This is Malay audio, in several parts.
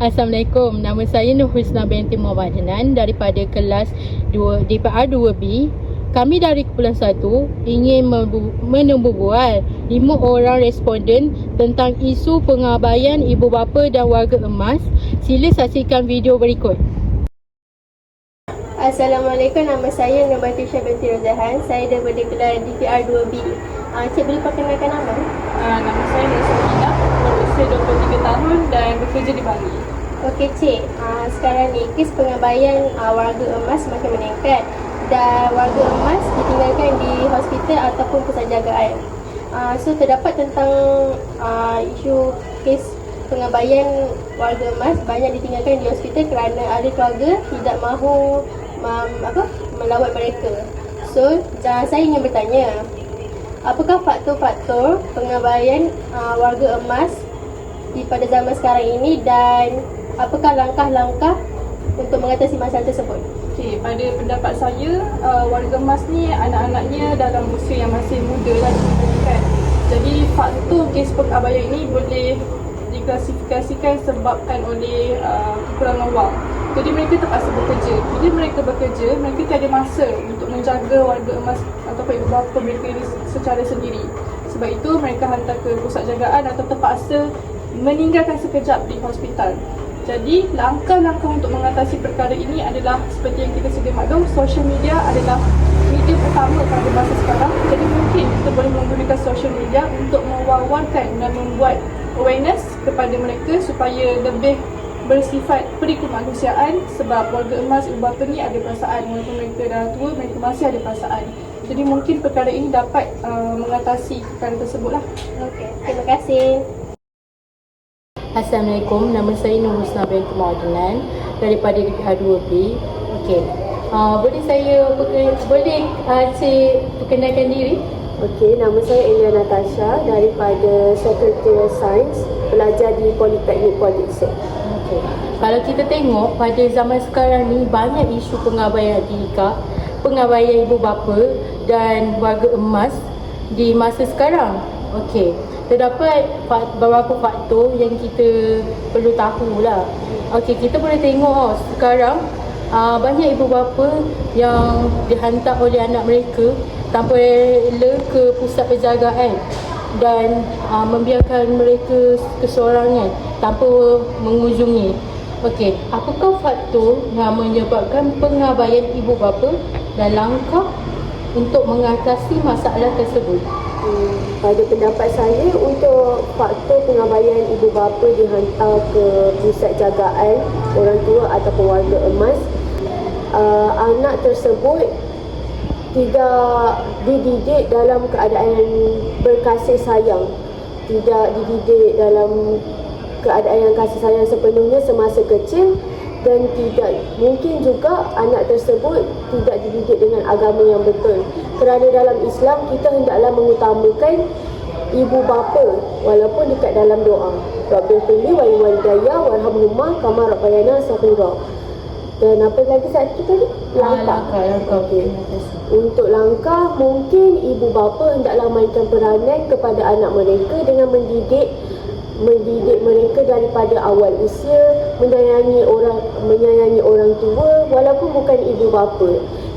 Assalamualaikum, nama saya Nur Husna binti Muhammad Hanan daripada kelas 2 DPR 2B. Kami dari kumpulan 1 ingin menembubual 5 orang responden tentang isu pengabaian ibu bapa dan warga emas. Sila saksikan video berikut. Assalamualaikum, nama saya Nurbatisha binti Rozahan. Saya daripada kelas DPR 2B. Cik boleh perkenalkan nama? Nama saya Nur Sakina, berusia 23 tahun dan bekerja di Bali. Okey Cik, sekarang ni kes pengabaian warga emas semakin meningkat dan warga emas ditinggalkan di hospital ataupun pusat jagaan. So terdapat tentang isu kes pengabaian warga emas banyak ditinggalkan di hospital kerana ahli keluarga tidak mahu melawat mereka. So saya ingin bertanya, apakah faktor-faktor pengabaian warga emas pada zaman sekarang ini dan apakah langkah-langkah untuk mengatasi masalah tersebut? Okey, pada pendapat saya, warga emas ni anak-anaknya dalam usia yang masih muda lah disebutkan. Jadi faktor kes pengabaian ini boleh diklasifikasikan sebabkan oleh kekurangan wang. Jadi mereka terpaksa bekerja. Bila mereka bekerja, mereka tiada masa untuk menjaga warga emas ataupun ibu bapa mereka ini secara sendiri. Sebab itu mereka hantar ke pusat jagaan atau terpaksa meninggalkan sekejap di hospital. Jadi langkah-langkah untuk mengatasi perkara ini adalah seperti yang kita sedia maklum, social media adalah media pertama pada masa sekarang. Jadi mungkin kita boleh menggunakan social media untuk mewawarkan dan membuat awareness kepada mereka supaya lebih bersifat peri kemanusiaan, sebab warga emas ibu bapa ni ada perasaan. Walaupun mereka dah tua, mereka masih ada perasaan. Jadi mungkin perkara ini dapat mengatasi perkara tersebutlah. Okey, terima kasih. Assalamualaikum, nama saya Nur Husna binti Muhammad Hanan daripada DPR 2B. Okey. Boleh Cik perkenalkan diri? Okey, nama saya Elia Natasha daripada Secretariat Sains, belajar di Politeknik Kuala Lumpur. Okay. Kalau kita tengok pada zaman sekarang ni banyak isu pengabaian adika, pengabaian ibu bapa dan warga emas di masa sekarang. Okey. Terdapat beberapa faktor yang kita perlu tahulah. Okey, kita boleh tengok sekarang banyak ibu bapa yang dihantar oleh anak mereka tanpa rela ke pusat penjagaan dan membiarkan mereka kesorangan tanpa mengunjungi. Okey, apakah faktor yang menyebabkan pengabaian ibu bapa dan langkah untuk mengatasi masalah tersebut? Pada pendapat saya, untuk faktor pengabaian ibu bapa dihantar ke pusat jagaan orang tua ataupun warga emas, anak tersebut tidak dididik dalam keadaan berkasih sayang, tidak dididik dalam keadaan yang kasih sayang sepenuhnya semasa kecil, dan tidak mungkin juga anak tersebut tidak dididik dengan agama yang betul. Kerana dalam Islam kita hendaklah mengutamakan ibu bapa walaupun dekat dalam doa. Rabbighfirli wa walidayya warhamhuma kama rabbayana shaghira. Dan apa lagi satu tadi? Langkah. Okey. Untuk langkah, mungkin ibu bapa hendaklah mainkan peranan kepada anak mereka dengan mendidik mereka daripada awal usia, menyayangi orang tua walaupun bukan ibu bapa.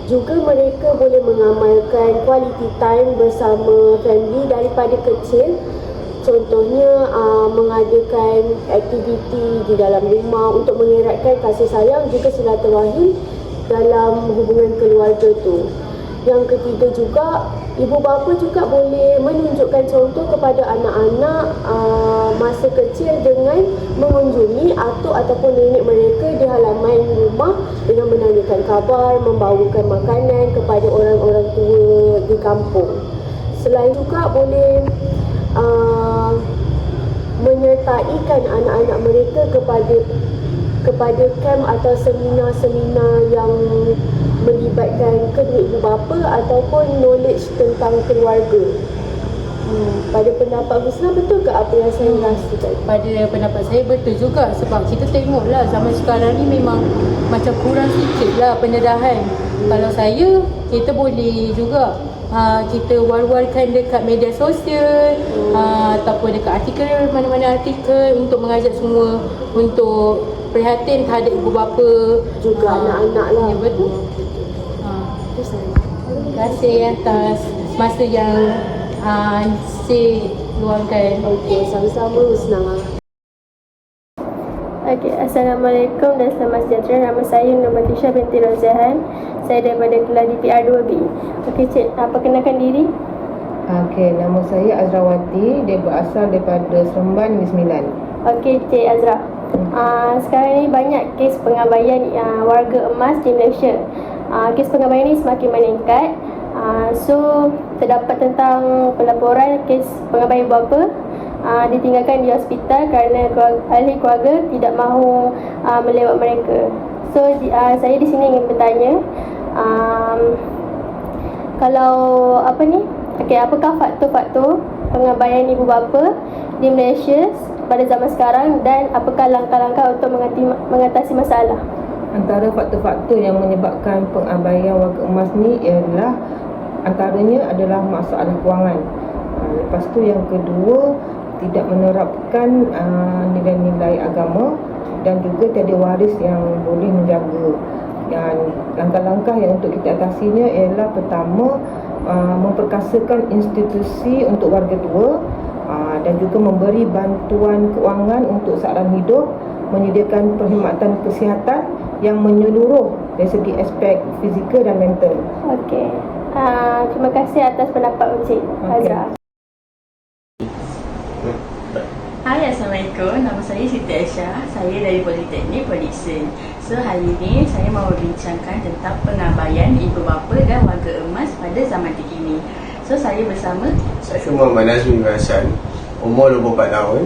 Juga mereka boleh mengamalkan quality time bersama family daripada kecil. Contohnya mengadakan aktiviti di dalam rumah untuk mengeratkan kasih sayang juga silaturahim dalam hubungan keluarga tu. Yang ketiga juga, ibu bapa juga boleh menunjukkan contoh kepada anak-anak masa kecil dengan mengunjungi atuk ataupun nenek mereka di halaman rumah dengan menanyakan khabar, membawakan makanan kepada orang-orang tua di kampung. Selain juga boleh menyertaikan anak-anak mereka kepada camp atau seminar-seminar yang melibatkan kedua ibu bapa ataupun knowledge tentang keluarga. Pada pendapat Husna, betul ke apa yang saya rasa tadi? Pada pendapat saya betul juga, sebab kita tengoklah zaman sekarang ni memang macam kurang sikit lah pendedahan. Kalau saya, kita boleh juga kita war-warkan dekat media sosial, ataupun dekat artikel, mana-mana artikel, untuk mengajak semua untuk prihatin terhadap ibu bapa Juga anak-anak lah. Ya, betul. Terima kasih atas masa yang si luangkan. Okey, sama-sama Husna. Okay, Assalamualaikum dan selamat sejahtera. Nama saya Nur Matisha binti Rozahan. Saya daripada kelas DPR 2B. Okey, Cik, perkenalkan diri. Okey, nama saya Azrawati. Dia berasal daripada Seremban Negeri 9. Okey, Cik Azra. Sekarang ni banyak kes pengabaian warga emas di Malaysia. Kes pengabaian ni semakin meningkat. So, terdapat tentang pelaporan kes pengabaian ibu bapa ditinggalkan di hospital kerana ahli keluarga tidak mahu melewat mereka. So, saya di sini ingin bertanya, kalau apakah faktor-faktor pengabaian ibu bapa di Malaysia pada zaman sekarang, dan apakah langkah-langkah untuk mengatasi masalah? Antara faktor-faktor yang menyebabkan pengabaian warga emas ni ialah antaranya adalah masalah kewangan. Lepas tu yang kedua, tidak menerapkan nilai-nilai agama, dan juga tiada waris yang boleh menjaga. Dan langkah-langkah yang untuk kita atasinya ialah pertama, memperkasakan institusi untuk warga tua, dan juga memberi bantuan kewangan untuk soalan hidup, menyediakan perkhidmatan kesihatan yang menyeluruh dari segi aspek fizikal dan mental. Okey. Terima kasih atas pendapat Encik Azra. Hai, Assalamualaikum. Nama saya Siti Aisyah. Saya dari Politeknik Production. So, hari ini saya mau berbincangkan tentang pengabaian ibu bapa dan warga emas pada zaman terkini. So, saya bersama Saya Muhammad Nazmi Hasan, umur 24 tahun.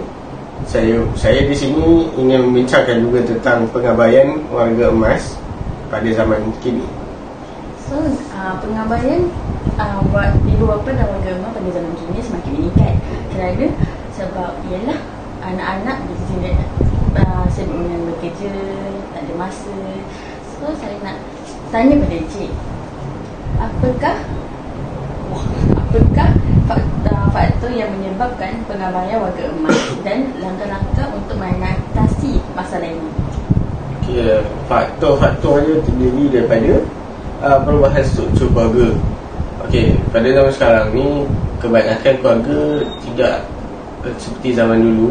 Saya di sini ingin membincangkan juga tentang pengabaian warga emas pada zaman kini. So, pengabaian ibu bapa dan warga emas pada zaman kini semakin meningkat. Kerana sebab ialah anak-anak di sini sibuk dengan bekerja, tak ada masa. So, saya nak tanya pada Encik, apakah faktor yang menyebabkan pengabaian warga emas dan langkah-langkah untuk mengatasi masalah ini? Okay, faktor-faktornya terdiri daripada perubahan struktur keluarga. Okey, pada zaman sekarang ni kebanyakan keluarga tidak seperti zaman dulu,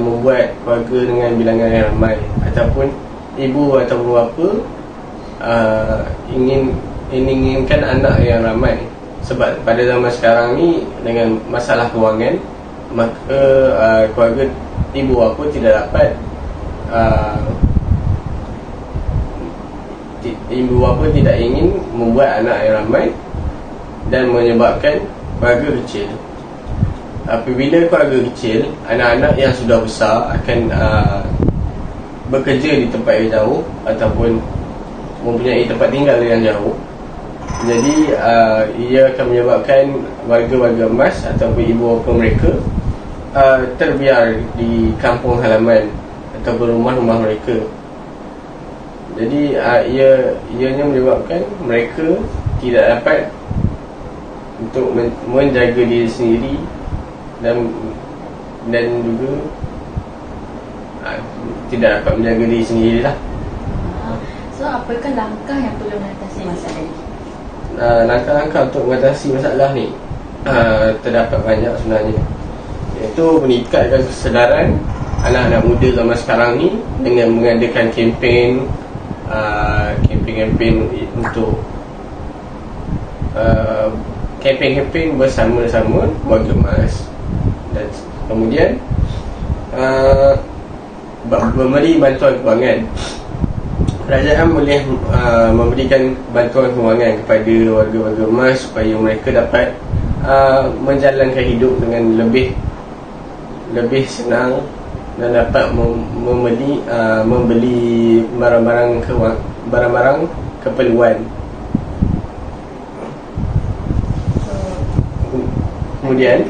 membuat keluarga dengan bilangan yang ramai, ataupun ibu ataupun bapa inginkan anak yang ramai. Sebab pada zaman sekarang ni dengan masalah kewangan, maka keluarga ibu bapa tidak dapat ibu bapa tidak ingin membuat anak yang ramai dan menyebabkan keluarga kecil. Apabila keluarga kecil, anak-anak yang sudah besar akan bekerja di tempat yang jauh ataupun mempunyai tempat tinggal yang jauh. Jadi ia akan menyebabkan warga-warga emas ataupun ibu bapa mereka terbiar di kampung halaman ataupun rumah-rumah mereka. Jadi ianya menyebabkan mereka tidak dapat untuk menjaga diri sendiri dan juga tidak dapat menjaga diri sendiri lah. So, apakah langkah yang perlu mengatasi masalah ini? Langkah-langkah untuk mengatasi masalah ni terdapat banyak sebenarnya, iaitu meningkatkan kesedaran anak-anak muda zaman sekarang ni dengan mengadakan kempen untuk kempen bersama-sama warga emas, dan kemudian memberi bantuan kewangan. Kerajaan boleh memberikan bantuan kewangan kepada warga-warga emas supaya mereka dapat menjalankan hidup dengan lebih senang dan dapat membeli barang-barang keperluan. Kemudian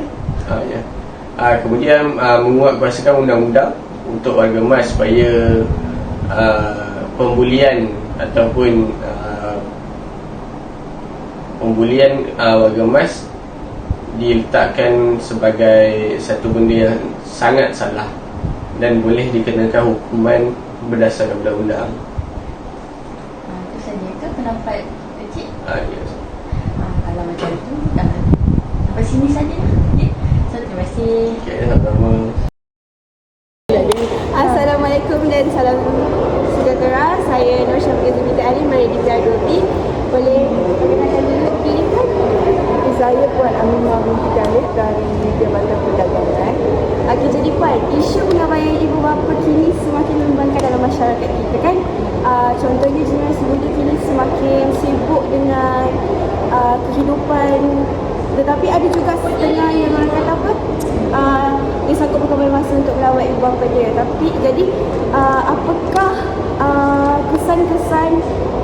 menguatkuasakan undang-undang untuk warga emas supaya pembulian ataupun pembulian warga emas diletakkan sebagai satu benda yang sangat salah dan boleh dikenakan hukuman berdasarkan undang-undang. Itu saja ke pendapat kecil? Yes. Kalau macam tu sampai sini saja lah. Okay. So terima kasih. Okay, sama-sama. Assalamualaikum dan salam sejahtera. Saya Nur Syafiqah Zulkifli Ali, manager PRB. Boleh perkenalkan dulu diri kan? Saya Puan Aminah binti Khalid dari Jabatan Perdagangan. Okey, jadi Puan, isu pengabaian ibu bapa kini semakin membangkang dalam masyarakat kita kan? Contohnya generasi muda kini semakin sibuk dengan kehidupan, tetapi ada juga setengah yang orang kata apa, dia sanggup mengambil masa untuk melawat ibu bapa dia. Tapi jadi apakah kesan-kesan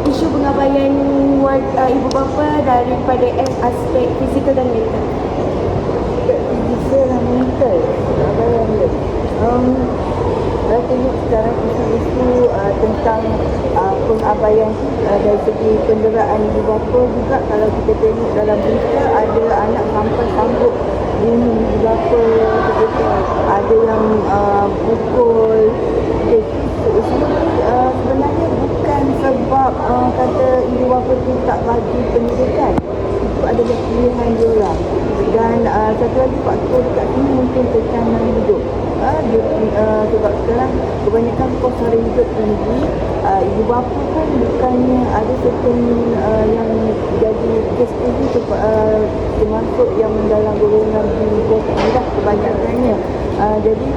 isu pengabaian ibu bapa daripada aspek fizikal dan mental? Fizikal dan mental, pengabaian dia. Rasanya sekarang isu-isu tentang pengabaian dari segi penderaan ibu bapa juga, kalau kita tengok dalam berita ada anak sampai sanggup bunuh ibu bapa, ada yang pukul. Isu sebenarnya bukan sebab kata ibu bapa tu tak bagi pendidikan, itu adalah pilihan diorang. Dan satu lagi faktor dekat sini mungkin tekanan hidup. Sebab sekarang kebanyakan kos sara hidup tinggi, ibu bapa pun bukannya ada certain yang jadi kes tinggi termasuk yang dalam golongan di bawah rendah kebanyakannya. Jadi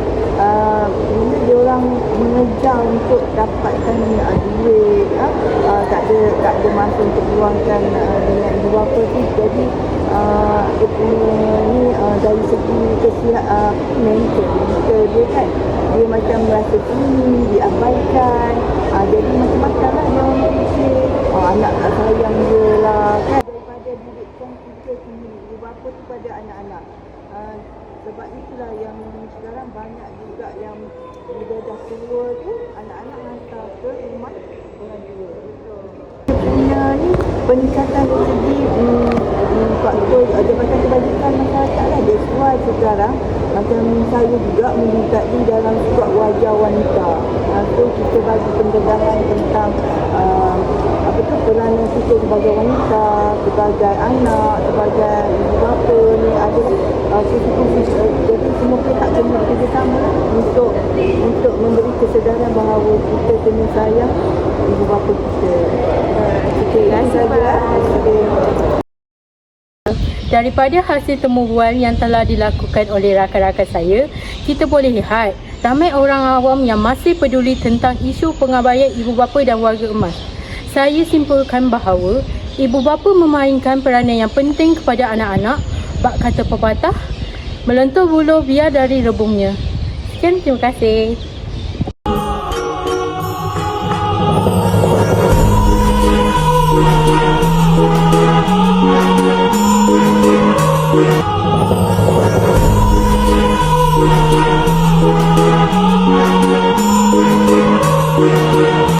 bila diorang mengejar untuk dapatkan duit, tak ada masa untuk luangkan dengan ibu bapa tu. Jadi dia punya ni dari segi kesihat mental dia kan, dia macam merasa tinggi, diabaikan. Jadi macam-macam lah dia orang fikir, anak tak sayang dia lah kan, daripada didikkan kita sendiri ibu bapa tu pada anak-anak. Sebab itulah yang sekarang banyak juga yang bila dah tua tu anak-anak hantar ke rumah orang tua. Punya ni peningkatan dari segi faktor Jabatan Kebajikan Masyarakat lah. That's why sekarang macam saya juga melibatkan dalam surat wajah wanita. So kita bagi pendedahan tentang apa tu peranan kita sebagai wanita, sebagai anak, sebagai ibu bapa ni ada jadi semua pihak kena bekerjasama lah untuk memberi kesedaran bahawa kita kena sayang ibu bapa kita. Terima kasih. Daripada hasil temubual yang telah dilakukan oleh rakan-rakan saya, kita boleh lihat ramai orang awam yang masih peduli tentang isu pengabaian ibu bapa dan warga emas. Saya simpulkan bahawa ibu bapa memainkan peranan yang penting kepada anak-anak. Bak kata pepatah, melentur buluh biar dari rebungnya. Sekian, terima kasih.